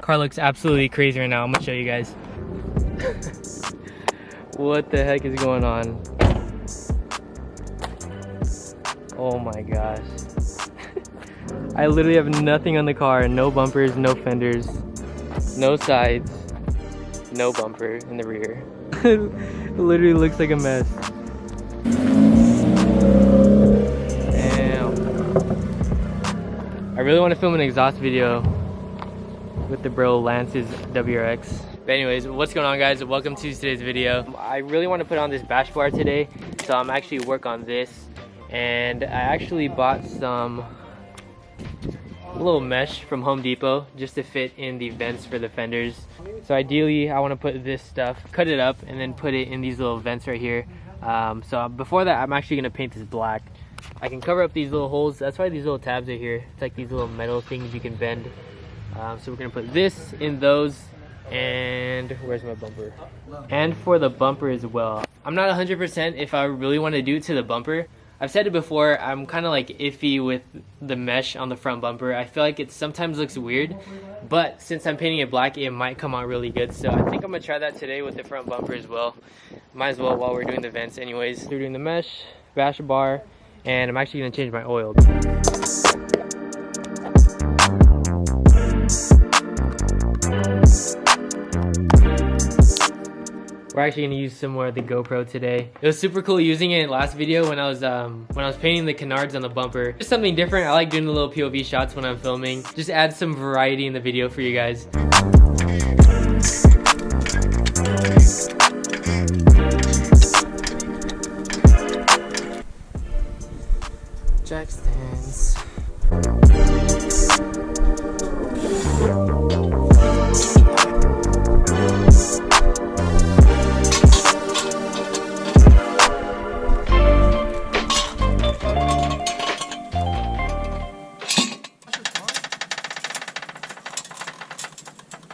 car looks absolutely crazy right now. I'm gonna show you guys. What the heck is going on? Oh my gosh. I literally have nothing on the car. No bumpers, no fenders, no sides, no bumper in the rear. It literally looks like a mess. Damn. I really want to film an exhaust video with the bro Lance's WRX. But anyways, what's going on, guys? Welcome to today's video. I really want to put on this bash bar today, so I'm actually work on this. And I actually bought some little mesh from Home Depot just to fit in the vents for the fenders. So ideally I want to put this stuff, cut it up, and then put it in these little vents right here. So before that, I'm actually going to paint this black. I can cover up these little holes. That's why these little tabs are here. It's like these little metal things you can bend. So we're going to put this in those. And where's my bumper? And for the bumper as well, I'm not 100% if I really want to do it to the bumper. I've said it before, I'm kind of like iffy with the mesh on the front bumper. I feel like it sometimes looks weird, but since I'm painting it black, it might come out really good. So I think I'm gonna try that today with the front bumper as well. Might as well while we're doing the vents anyways. We're doing the mesh, bash bar, and I'm actually gonna change my oil. We're actually gonna use some more of the GoPro today. It was super cool using it in last video when I was painting the canards on the bumper. Just something different. I like doing the little POV shots when I'm filming. Just add some variety in the video for you guys. Jack stands.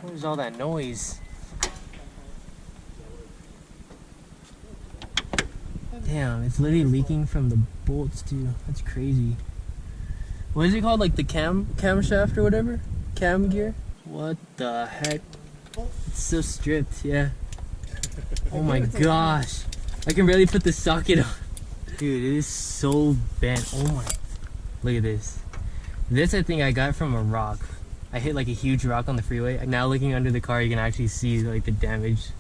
Where's all that noise? Damn, it's literally leaking from the bolts too. That's crazy. What is it called? Like the camshaft or whatever? Cam gear? What the heck? It's so stripped, yeah. Oh my gosh. I can barely put the socket on. Dude, it is so bent. Oh my. Look at this. This I think I got from a rock. I hit like a huge rock on the freeway. Now looking under the car, you can actually see like the damage.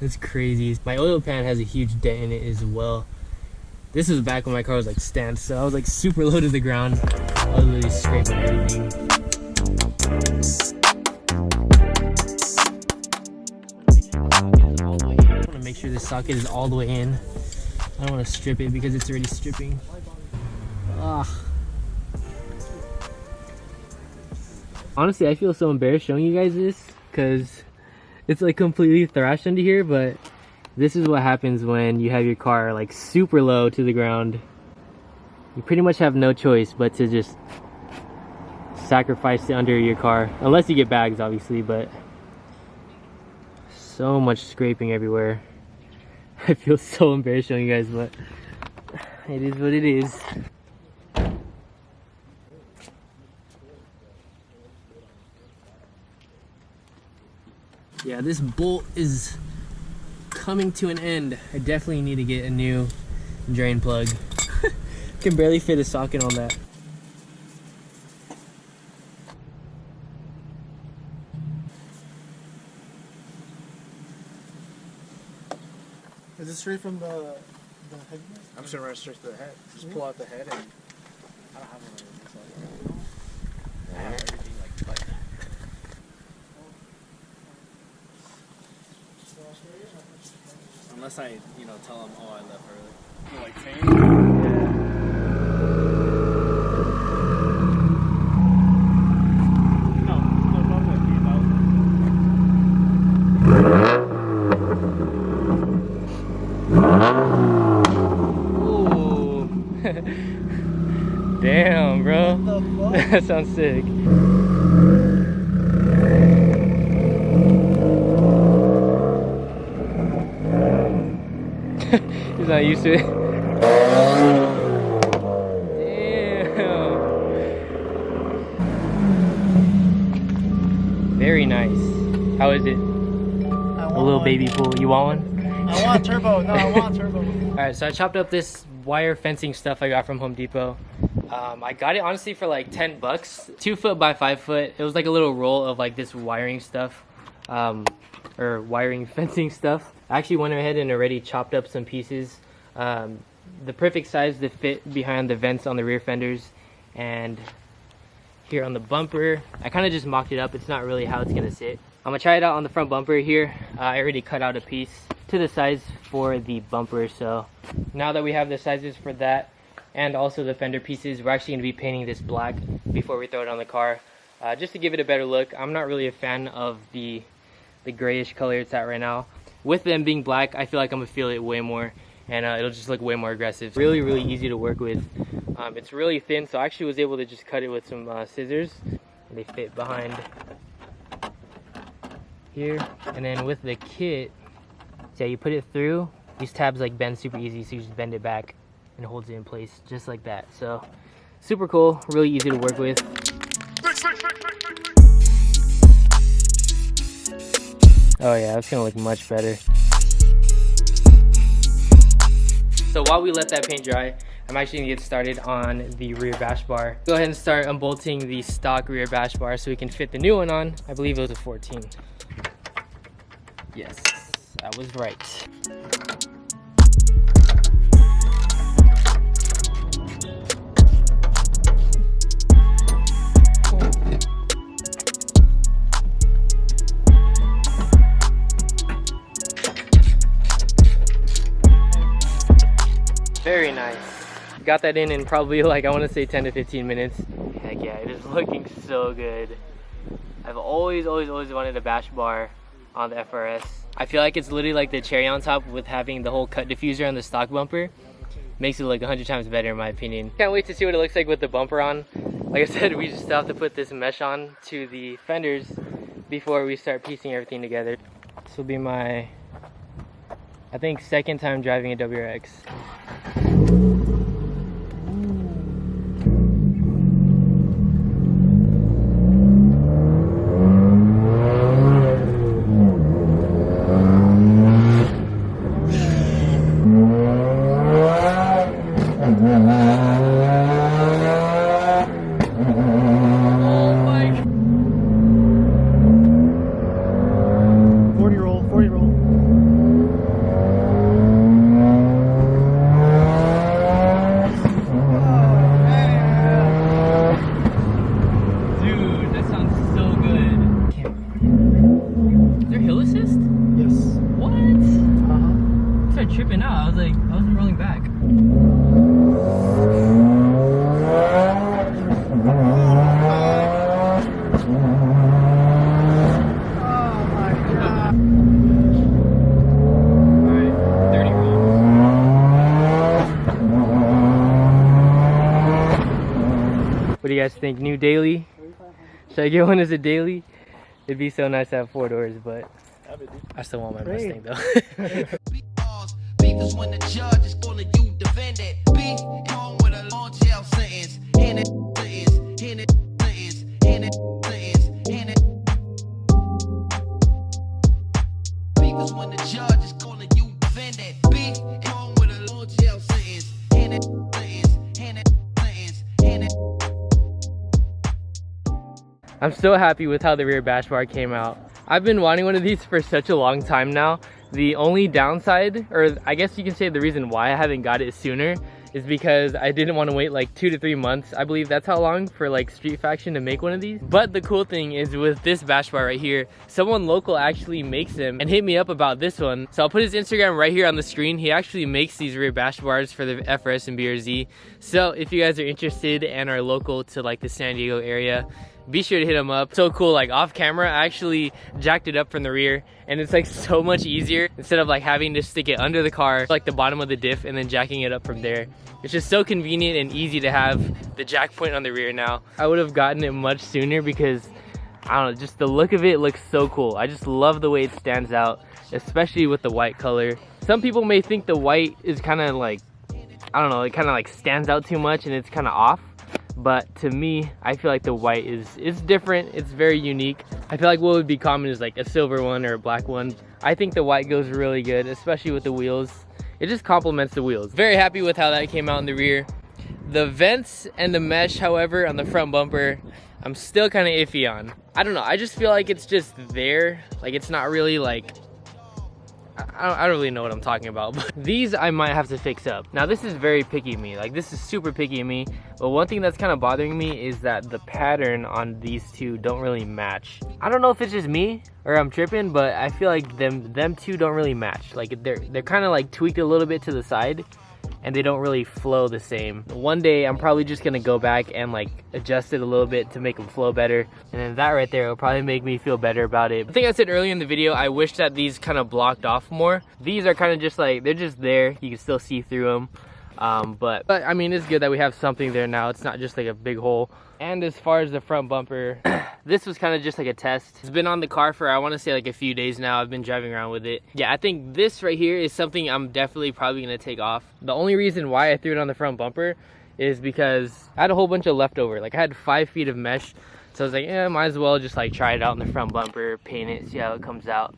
That's crazy. My oil pan has a huge dent in it as well. This was back when my car was like stanced, so I was like super low to the ground. I was really scraping everything. I want to make sure this socket is all the way in. I don't want to strip it because it's already stripping. Ugh. Honestly, I feel so embarrassed showing you guys this because it's like completely thrashed under here, but this is what happens when you have your car like super low to the ground. You pretty much have no choice but to just sacrifice it under your car. Unless you get bags, obviously, but so much scraping everywhere. I feel so embarrassed showing you guys, but it is what it is. Yeah, this bolt is coming to an end. I definitely need to get a new drain plug. Can barely fit a socket on that. Is it straight from the head? I'm just gonna run straight to the head. Just pull out the head and I don't have one of those. I have everything like that. Unless I, tell them, oh, I left early. Like change? Damn, bro. That sounds sick. He's not used to it. Damn. Very Very nice. How is it? A little baby pool. You want one? I want turbo. No, I want turbo. Alright, so I chopped up this wire fencing stuff I got from Home Depot. I got it honestly for like 10 bucks. 2 foot by 5 foot. It was like a little roll of like this wiring stuff. Or wiring fencing stuff. I actually went ahead and already chopped up some pieces. The perfect size to fit behind the vents on the rear fenders. And here on the bumper, I kind of just mocked it up. It's not really how it's gonna sit. I'm gonna try it out on the front bumper here. I already cut out a piece to the size for the bumper, so now that we have the sizes for that and also the fender pieces, we're actually gonna be painting this black before we throw it on the car, just to give it a better look. I'm not really a fan of the grayish color it's at right now. With them being black, I feel like I'm gonna feel it way more, and it'll just look way more aggressive. Really easy to work with. It's really thin, so I actually was able to just cut it with some scissors. They fit behind here. And then with the kit, so yeah, you put it through, these tabs like bend super easy, so you just bend it back and it holds it in place just like that. So super cool, really easy to work with. Oh yeah, that's gonna look much better. So while we let that paint dry, I'm actually gonna get started on the rear bash bar. Go ahead and start unbolting the stock rear bash bar so we can fit the new one on. I believe it was a 14. Yes, I was right. Very nice. Got that in probably like, I want to say 10 to 15 minutes. Heck yeah, it is looking so good. I've always wanted a bash bar on the FRS. I feel like it's literally like the cherry on top with having the whole cut diffuser on the stock bumper. Makes it look 100 times better in my opinion. Can't wait to see what it looks like with the bumper on. Like I said, we just still have to put this mesh on to the fenders before we start piecing everything together. This will be my, I think, second time driving a WRX. Tripping out. I wasn't rolling back. Oh my god. Alright, 30 rolls. What do you guys think? New daily? Should I get one as a daily? It'd be so nice to have 4 doors, but I still want my Mustang though. Because when the judge is calling you defendant, beef home with a long jail sentence. In it, in it, in it, in it. Because when the judge is calling you defendant, beef home with a long jail sentence. In it, in it, in it. I'm so happy with how the rear bash bar came out. I've been wanting one of these for such a long time now. The only downside, or I guess you can say the reason why I haven't got it sooner, is because I didn't want to wait like 2 to 3 months. I believe that's how long for like Street Faction to make one of these. But the cool thing is with this bash bar right here, someone local actually makes them and hit me up about this one. So I'll put his Instagram right here on the screen. He actually makes these rear bash bars for the FRS and BRZ. So if you guys are interested and are local to like the San Diego area, be sure to hit him up. So cool, like off camera, I actually jacked it up from the rear and it's like so much easier instead of like having to stick it under the car, like the bottom of the diff, and then jacking it up from there. It's just so convenient and easy to have the jack point on the rear now. I would have gotten it much sooner because, I don't know, just the look of it looks so cool. I just love the way it stands out, especially with the white color. Some people may think the white is kind of like, I don't know, it kind of like stands out too much and it's kind of off. but to me, I feel like the white is different. It's very unique. I feel like what would be common is like a silver one or a black one. I think the white goes really good, especially with the wheels. It just complements the wheels. Very happy with how that came out in the rear. The vents and the mesh, however, on the front bumper, I'm still kind of iffy on. I don't know, I just feel like it's just there. Like it's not really like, I don't really know what I'm talking about, but these I might have to fix up. Now this is very picky of me, like this is super picky of me, but one thing that's kind of bothering me is that the pattern on these two don't really match. I don't know if it's just me or I'm tripping, but I feel like them two don't really match. Like they're kind of like tweaked a little bit to the side and they don't really flow the same. One day I'm probably just gonna go back and like adjust it a little bit to make them flow better, and then that right there will probably make me feel better about it. I think I said earlier in the video, I wish that these kind of blocked off more. These are kind of just like, they're just there, you can still see through them. But I mean, it's good that we have something there now. It's not just like a big hole. And as far as the front bumper, this was kind of just like a test. It's been on the car for, I want to say like a few days now. I've been driving around with it. Yeah, I think this right here is something I'm definitely probably going to take off. The only reason why I threw it on the front bumper is because I had a whole bunch of leftover. Like I had 5 feet of mesh. So I was like, yeah, might as well just like try it out in the front bumper, paint it, see how it comes out.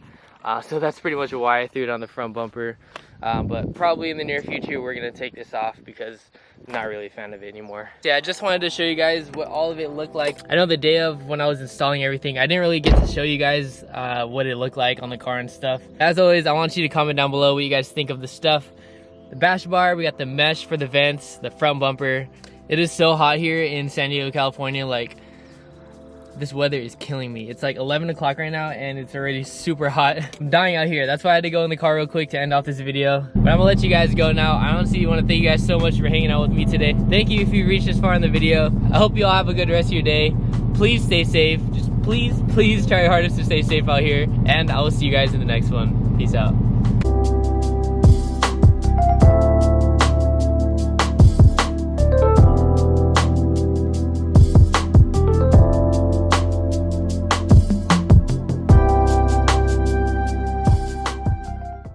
So that's pretty much why I threw it on the front bumper. But probably in the near future we're gonna take this off because I'm not really a fan of it anymore. So yeah, I just wanted to show you guys what all of it looked like. I know the day of when I was installing everything, I didn't really get to show you guys what it looked like on the car and stuff. As always, I want you to comment down below what you guys think of the stuff. The bash bar, we got the mesh for the vents, the front bumper. It is so hot here in San Diego, California. Like, this weather is killing me. It's like 11 o'clock right now and it's already super hot. I'm dying out here. That's why I had to go in the car real quick to end off this video. But I'm gonna let you guys go now. I honestly want to thank you guys so much for hanging out with me today. Thank you if you reached this far in the video. I hope you all have a good rest of your day. Please stay safe. Just please try your hardest to stay safe out here. And I will see you guys in the next one. Peace out.